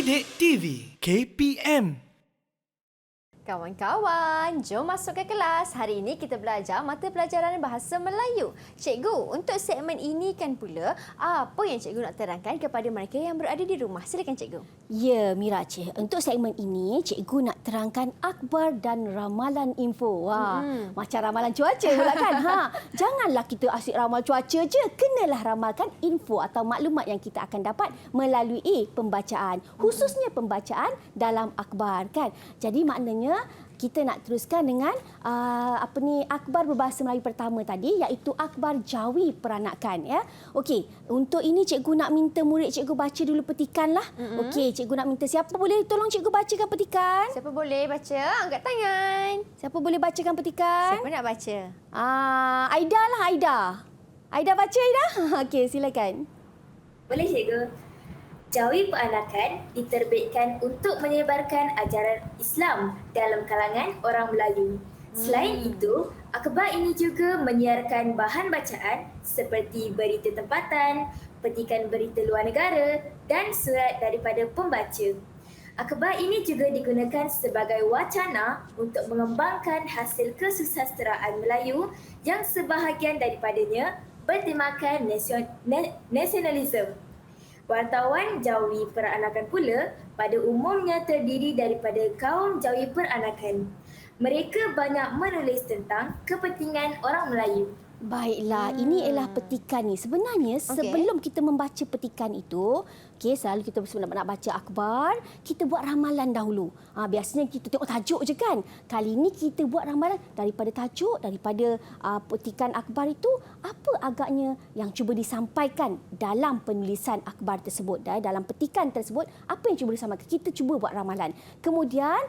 Didik TV KPM. Kawan-kawan, jom masuk ke kelas. Hari ini kita belajar mata pelajaran Bahasa Melayu. Cikgu, untuk segmen ini kan pula, apa yang cikgu nak terangkan kepada mereka yang berada di rumah? Silakan cikgu. Ya, Mira Cik. Untuk segmen ini, cikgu nak terangkan akhbar dan ramalan info. Wah, macam ramalan cuaca pula kan? Janganlah kita asyik ramal cuaca je. Kenalah ramalkan info atau maklumat yang kita akan dapat melalui pembacaan. Khususnya pembacaan dalam akhbar kan. Jadi maknanya kita nak teruskan dengan akhbar berbahasa Melayu pertama tadi, iaitu akhbar jawi peranakan ya. Okey, untuk ini cikgu nak minta murid cikgu baca dulu petikanlah. Okey, cikgu nak minta siapa boleh tolong cikgu bacakan petikan? Siapa boleh baca? Angkat tangan. Siapa boleh bacakan petikan? Siapa nak baca? Aida lah, Aida. Aida baca, Aida. Okey, silakan. Boleh cikgu. Jawi peranakan diterbitkan untuk menyebarkan ajaran Islam dalam kalangan orang Melayu. Selain itu, akhbar ini juga menyiarkan bahan bacaan seperti berita tempatan, petikan berita luar negara dan surat daripada pembaca. Akhbar ini juga digunakan sebagai wacana untuk mengembangkan hasil kesusasteraan Melayu yang sebahagian daripadanya bertemakan nasionalisme. Wartawan jawi peranakan pula pada umumnya terdiri daripada kaum jawi peranakan. Mereka banyak menulis tentang kepentingan orang Melayu. Baiklah, ini ialah petikan ni. Sebenarnya sebelum kita membaca petikan itu, selalu kita nak baca akhbar, kita buat ramalan dahulu. Biasanya kita tengok tajuk je kan. Kali ini kita buat ramalan daripada tajuk, daripada petikan akhbar itu, apa agaknya yang cuba disampaikan dalam penulisan akhbar tersebut. Dalam petikan tersebut, apa yang cuba disampaikan. Kita cuba buat ramalan. Kemudian,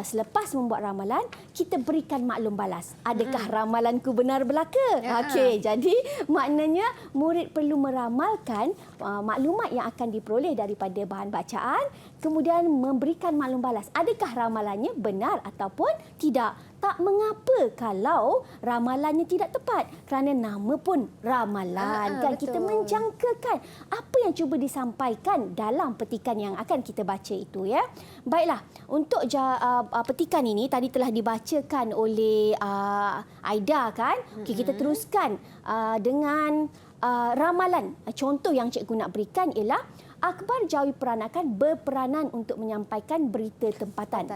selepas membuat ramalan, kita berikan maklum balas. Adakah ramalanku benar belaka? Okey, jadi maknanya murid perlu meramalkan maklumat yang akan diperoleh daripada bahan bacaan, kemudian memberikan maklum balas. Adakah ramalannya benar ataupun tidak? Tak mengapa kalau ramalannya tidak tepat, kerana nama pun ramalan kan. Betul. Kita menjangkakan apa yang cuba disampaikan dalam petikan yang akan kita baca itu ya. Baiklah, untuk petikan ini tadi telah dibacakan oleh Aida kan. Okey, kita teruskan dengan ramalan. Contoh yang cikgu nak berikan ialah akhbar jawi peranakan berperanan untuk menyampaikan berita tempatan.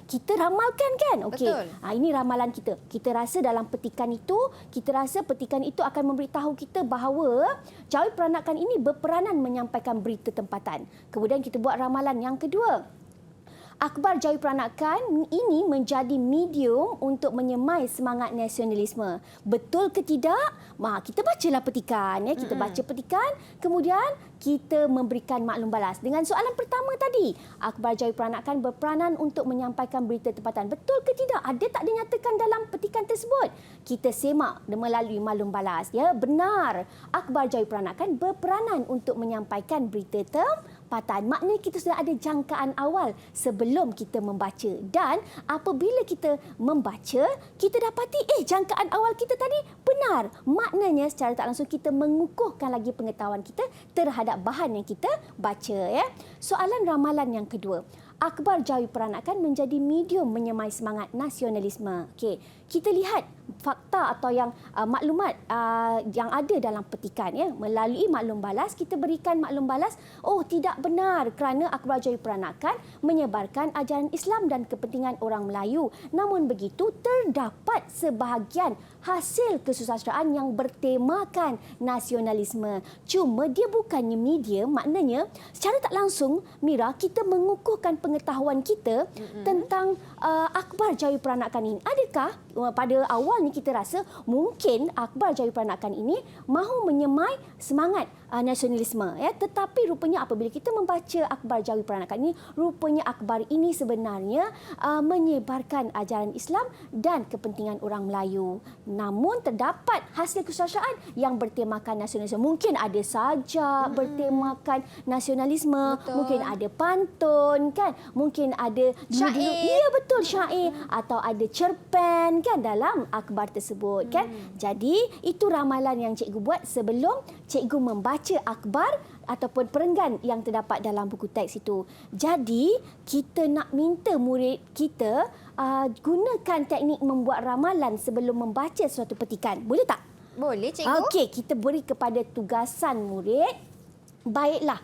Kita ramalkan kan? Okey. Ini ramalan kita. Kita rasa dalam petikan itu, petikan itu akan memberitahu kita bahawa jawi peranakan ini berperanan menyampaikan berita tempatan. Kemudian kita buat ramalan yang kedua. Akhbar jawi peranakan ini menjadi medium untuk menyemai semangat nasionalisme. Betul ke tidak? Kita bacalah petikan. Kita baca petikan, kemudian kita memberikan maklum balas. Dengan soalan pertama tadi, akhbar jawi peranakan berperanan untuk menyampaikan berita tempatan. Betul ke tidak? Ada tak dinyatakan dalam petikan tersebut? Kita semak melalui maklum balas. Ya, benar. Akhbar jawi peranakan berperanan untuk menyampaikan berita tempatan. Maknanya kita sudah ada jangkaan awal sebelum kita membaca. Dan apabila kita membaca, kita dapati jangkaan awal kita tadi benar. Maknanya secara tak langsung kita mengukuhkan lagi pengetahuan kita terhadap bahan yang kita baca ya. Soalan ramalan yang kedua. Akhbar jawi peranakan menjadi medium menyemai semangat nasionalisme. Okey, kita lihat fakta atau yang maklumat yang ada dalam petikan ya. Melalui maklum balas, kita berikan maklum balas, tidak benar kerana akhbar jawi peranakan menyebarkan ajaran Islam dan kepentingan orang Melayu. Namun begitu, terdapat sebahagian hasil kesusasteraan yang bertemakan nasionalisme. Cuma dia bukannya medium, maknanya secara tak langsung Mira, kita mengukuhkan pengetahuan kita tentang akhbar jawi peranakan ini. Adakah pada awalnya kita rasa mungkin akhbar jawi peranakan ini mahu menyemai semangat nasionalisme ya, tetapi rupanya apabila kita membaca akhbar jawi peranakan ini, rupanya akhbar ini sebenarnya menyebarkan ajaran Islam dan kepentingan orang Melayu. Namun terdapat hasil kesusasteraan yang bertemakan nasionalisme. Mungkin ada sajak bertemakan nasionalisme, mungkin ada pantun kan, mungkin ada syair. Ya betul, syair atau ada cerpen kan dalam akhbar tersebut kan. Jadi itu ramalan yang cikgu buat sebelum cikgu membaca akhbar ataupun perenggan yang terdapat dalam buku teks itu. Jadi, kita nak minta murid kita gunakan teknik membuat ramalan sebelum membaca suatu petikan. Boleh tak? Boleh, cikgu. Okey, kita beri kepada tugasan murid. Baiklah.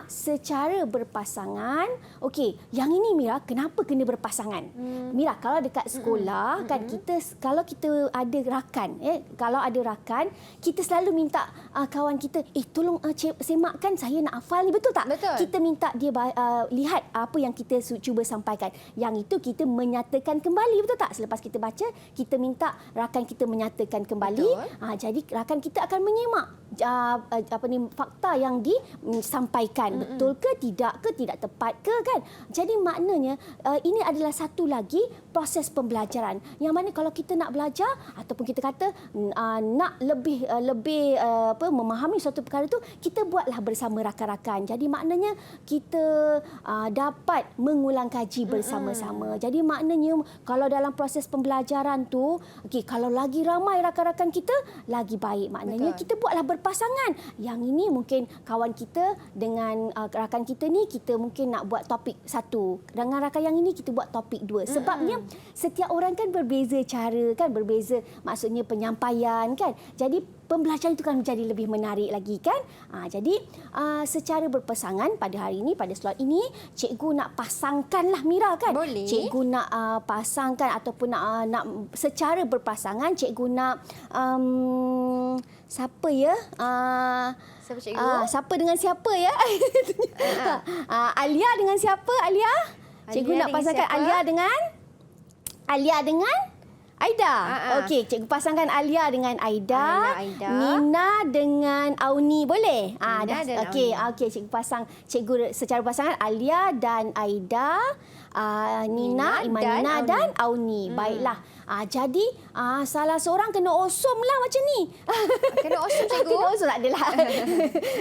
Secara berpasangan. Okey, yang ini Mira, kenapa kena berpasangan? Mira, kalau dekat sekolah kan kita kalau kita ada rakan, kalau ada rakan, kita selalu minta kawan kita, tolong semakkan saya nak hafal ni, betul tak? Betul. Kita minta dia lihat apa yang kita cuba sampaikan. Yang itu kita menyatakan kembali, betul tak? Selepas kita baca, kita minta rakan kita menyatakan kembali. Jadi rakan kita akan menyimak fakta yang disampaikan. Betul ke tidak tepat ke kan? Jadi maknanya ini adalah satu lagi proses pembelajaran. Yang mana kalau kita nak belajar ataupun kita kata nak lebih memahami suatu perkara tu, kita buatlah bersama rakan-rakan. Jadi maknanya kita dapat mengulang kaji bersama-sama. Jadi maknanya kalau dalam proses pembelajaran tu, kalau lagi ramai rakan-rakan kita, lagi baik. Maknanya kita buatlah berpasangan. Yang ini mungkin kawan kita dengan rakan kita ni, kita mungkin nak buat topik satu. Dengan rakan yang ini kita buat topik dua. Sebabnya setiap orang kan berbeza cara kan, berbeza maksudnya penyampaian kan. Jadi pembelajaran itu kan menjadi lebih menarik lagi kan. Jadi secara berpasangan pada hari ini, pada slot ini, cikgu nak pasangkanlah Mira kan. Boleh. Cikgu nak pasangkan ataupun nak secara berpasangan, cikgu nak siapa ya? Siapa cikgu? Siapa dengan siapa ya? Alia dengan siapa? Alia? Cikgu nak pasangkan Alia dengan Aida. Okey, cikgu pasangkan Alia dengan Aida. Nina dengan Auni, boleh? Okey, cikgu pasang secara pasangan Alia dan Aida. Nina, Imanina dan Auni. Baiklah. Jadi salah seorang kena osum lah macam ni. Kena osum, cikgu? Kena osum tak adalah.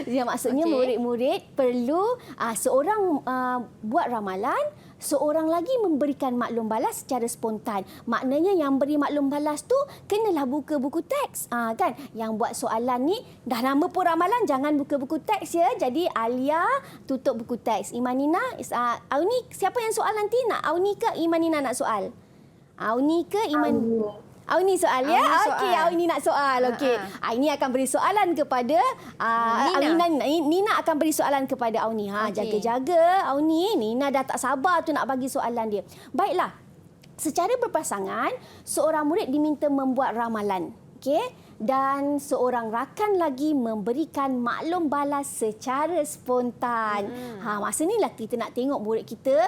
Ya, maksudnya murid-murid perlu seorang buat ramalan, seorang lagi memberikan maklum balas secara spontan. Maknanya yang beri maklum balas tu kenalah buka buku teks. Kan? Yang buat soalan ni, dah nama pun ramalan, jangan buka buku teks ya. Jadi Alia tutup buku teks. Imanina, Auni, siapa yang soal nanti? Nak Auni ke Imanina nak soal? Auni ke Iman? Auni soal ya? Okey, Auni nak soal. Okey. Ini akan beri soalan kepada Nina akan beri soalan kepada Auni. Jaga-jaga Auni. Nina dah tak sabar tu nak bagi soalan dia. Baiklah. Secara berpasangan, seorang murid diminta membuat ramalan. Okey? Dan seorang rakan lagi memberikan maklum balas secara spontan. Masa inilah kita nak tengok murid kita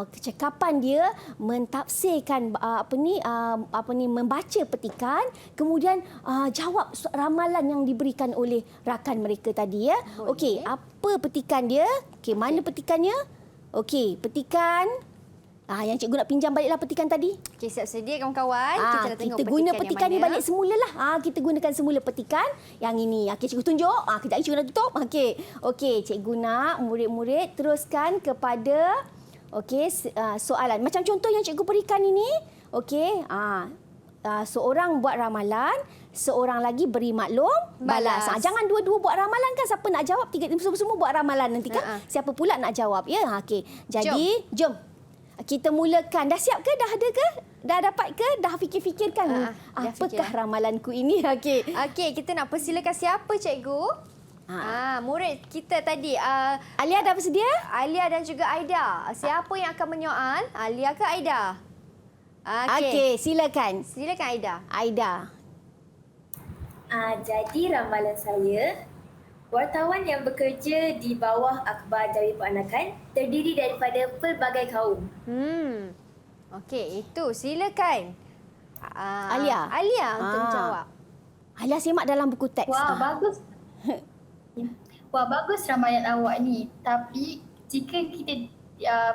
kecekapan dia mentafsirkan membaca petikan, kemudian jawab ramalan yang diberikan oleh rakan mereka tadi ya. Okey, apa petikan dia? Okey, mana petikannya? Okey, petikan yang cikgu nak pinjam baliklah petikan tadi. Okey, siap sedia kawan-kawan. Kita guna petikan ni balik semulalah. Kita gunakan semula petikan yang ini. Okey, cikgu tunjuk. Kejap lagi cikgu nak tutup. Okey, cikgu nak murid-murid teruskan kepada soalan. Macam contoh yang cikgu berikan ini. Okey, seorang buat ramalan, seorang lagi beri maklum balas. Jangan dua-dua buat ramalan kan, siapa nak jawab, semua buat ramalan nanti kan. Siapa pula nak jawab ya. Okey. Jadi, jom. Kita mulakan. Dah siap ke? Dah ada ke? Dah dapat ke? Dah fikir-fikirkan? Apakah ramalanku ini? Okey. Okey, kita nak persilakan siapa cikgu? Murid kita tadi. Alia dah bersedia? Alia dan juga Aida. Siapa yang akan menyoal? Alia ke Aida? Okey, silakan. Silakan Aida. Aida. Jadi ramalan saya, wartawan yang bekerja di bawah Akhbar Jawi Peranakan terdiri daripada pelbagai kaum. Okey, itu silakan. Alia. Alia untuk menjawab. Alia simak dalam buku teks. Wah, bagus. Wah, bagus ramalan awak ni. Tapi jika kita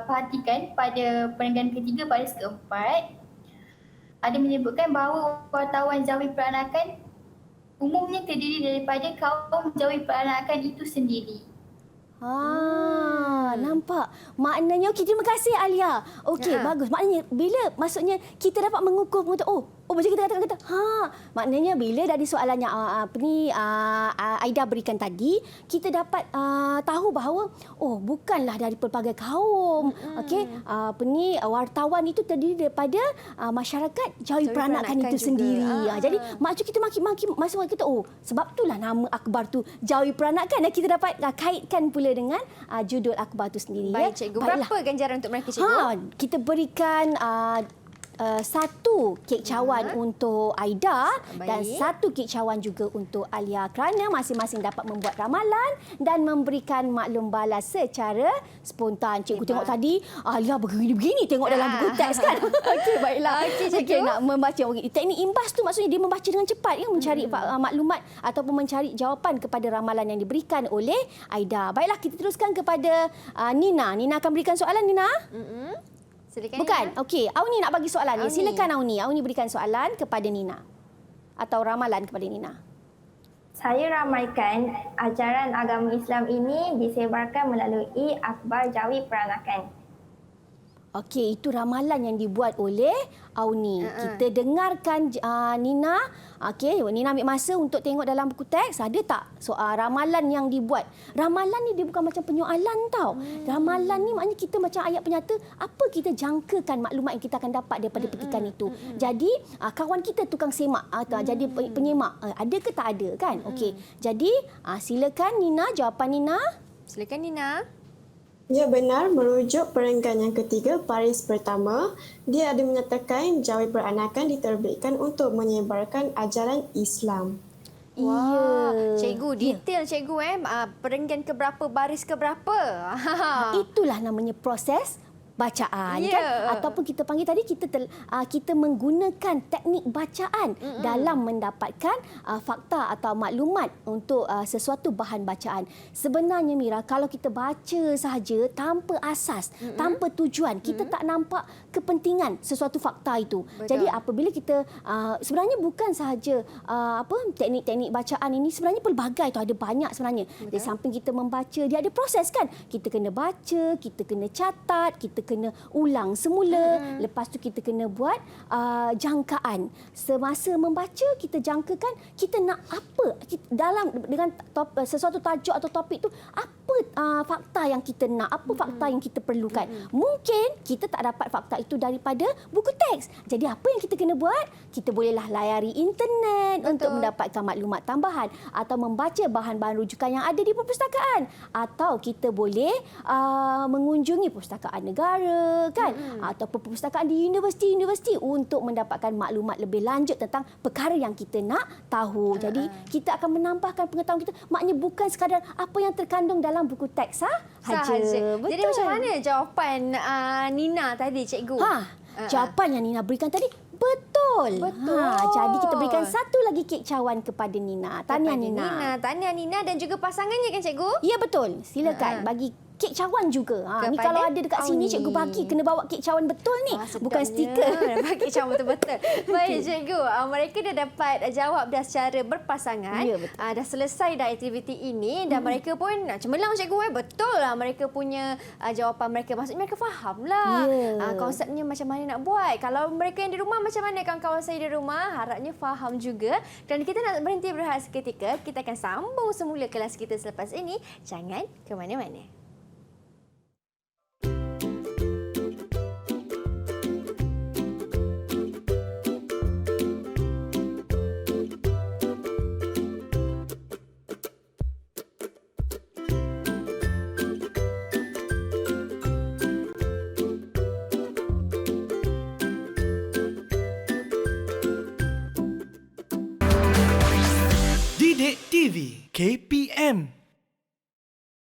perhatikan pada perenggan ketiga baris keempat, ada menyebutkan bahawa wartawan Jawi Peranakan umumnya terdiri daripada kaum Jawi Peranakan itu sendiri. Nampak. Maknanya, okey, terima kasih Alia. Okey, bagus. Maknanya, maksudnya kita dapat mengukur, macam kita kata. Maknanya bila dari soalan yang Aida berikan tadi, kita dapat tahu bahawa bukanlah dari pelbagai kaum. Okey, wartawan itu terdiri daripada masyarakat Jawi Peranakan itu juga. sendiri. Jadi maksud kita maki-maki masa kita sebab itulah nama akhbar tu Jawi Peranakan, dan kita dapat kaitkan pula dengan judul akhbar tu sendiri. Baik, cikgu. Baiklah. Berapa ganjaran untuk mereka, cikgu? Kita berikan 1 kek cawan untuk Aida dan Baik. 1 kek cawan juga untuk Alia, kerana masing-masing dapat membuat ramalan dan memberikan maklum balas secara spontan. Cikgu tengok tadi Alia begini-begini tengok dalam buku teks kan. Okey, baiklah. Okey, cikgu. Nak membaca. Teknik imbas tu maksudnya dia membaca dengan cepat ya, mencari maklumat ataupun mencari jawapan kepada ramalan yang diberikan oleh Aida. Baiklah, kita teruskan kepada Nina. Nina akan berikan soalan, Nina. Silakan. Bukan. Nina. Okey, Auni nak bagi soalan ni. Auni. Silakan Auni. Auni berikan soalan kepada Nina. Atau ramalan kepada Nina. Saya ramaikan ajaran agama Islam ini disebarkan melalui akhbar Jawi Peranakan. Okey, itu ramalan yang dibuat oleh Auni. Kita dengarkan Nina. Okey, Nina ambil masa untuk tengok dalam buku teks. Ada tak soal ramalan yang dibuat? Ramalan ni dia bukan macam penyoalan tau. Ramalan ni maknanya kita macam ayat penyata, apa kita jangkakan maklumat yang kita akan dapat daripada petikan itu. Jadi, kawan kita tukang semak, jadi penyemak. Ada ke tak ada kan? Okey, jadi silakan Nina, jawapan Nina. Silakan, Nina. Ya, benar, merujuk perenggan yang ketiga baris pertama, dia ada menyatakan Jawi Peranakan diterbitkan untuk menyebarkan ajaran Islam. Wah, cikgu detail cikgu perenggan ke berapa, baris ke berapa. Itulah namanya proses bacaan Ya. kan, ataupun kita panggil tadi kita menggunakan teknik bacaan dalam mendapatkan fakta atau maklumat untuk sesuatu bahan bacaan. Sebenarnya Mira, kalau kita baca sahaja tanpa asas, tanpa tujuan, kita tak nampak kepentingan sesuatu fakta itu. Betul. Jadi apabila kita sebenarnya bukan sahaja teknik-teknik bacaan ini, sebenarnya pelbagai tu, ada banyak sebenarnya. Di samping kita membaca, dia ada proses kan. Kita kena baca, kita kena catat, kita kena ulang semula. Lepas tu kita kena buat jangkaan. Semasa membaca, kita jangkakan kita nak apa dengan sesuatu tajuk atau topik tu, apa fakta yang kita nak, apa fakta yang kita perlukan. Mungkin kita tak dapat fakta itu daripada buku teks. Jadi apa yang kita kena buat? Kita bolehlah layari internet untuk mendapatkan maklumat tambahan, atau membaca bahan-bahan rujukan yang ada di perpustakaan, atau kita boleh mengunjungi perpustakaan negara kan, ataupun perpustakaan di universiti-universiti untuk mendapatkan maklumat lebih lanjut tentang perkara yang kita nak tahu. Jadi kita akan menambahkan pengetahuan kita, maknanya bukan sekadar apa yang terkandung dalam buku teks sahaja. Betul. Jadi macam mana jawapan Nina tadi, cikgu? Jawapan yang Nina berikan tadi betul. Jadi kita berikan satu lagi kek cawan kepada Nina. Tahniah Nina. Tahniah Nina dan juga pasangannya kan, cikgu? Ya, betul. Silakan bagi kek cawan juga. Ni Kepada kalau ada dekat sini Auni. cikgu bagi, kena bawa kek cawan betul ni. Bukan stiker. Dapat kek cawan betul-betul. Baik, cikgu. Mereka dah dapat jawab dah secara berpasangan. Ya, betul. Dah selesai dah aktiviti ini dan mereka pun cemerlang, cikgu. Betul lah mereka punya jawapan mereka. Maksudnya mereka faham lah konsepnya macam mana nak buat. Kalau mereka yang di rumah, macam mana kawan-kawan saya di rumah? Harapnya faham juga. Dan kita nak berhenti berehat seketika. Kita akan sambung semula kelas kita selepas ini. Jangan ke mana-mana. Didik TV KPM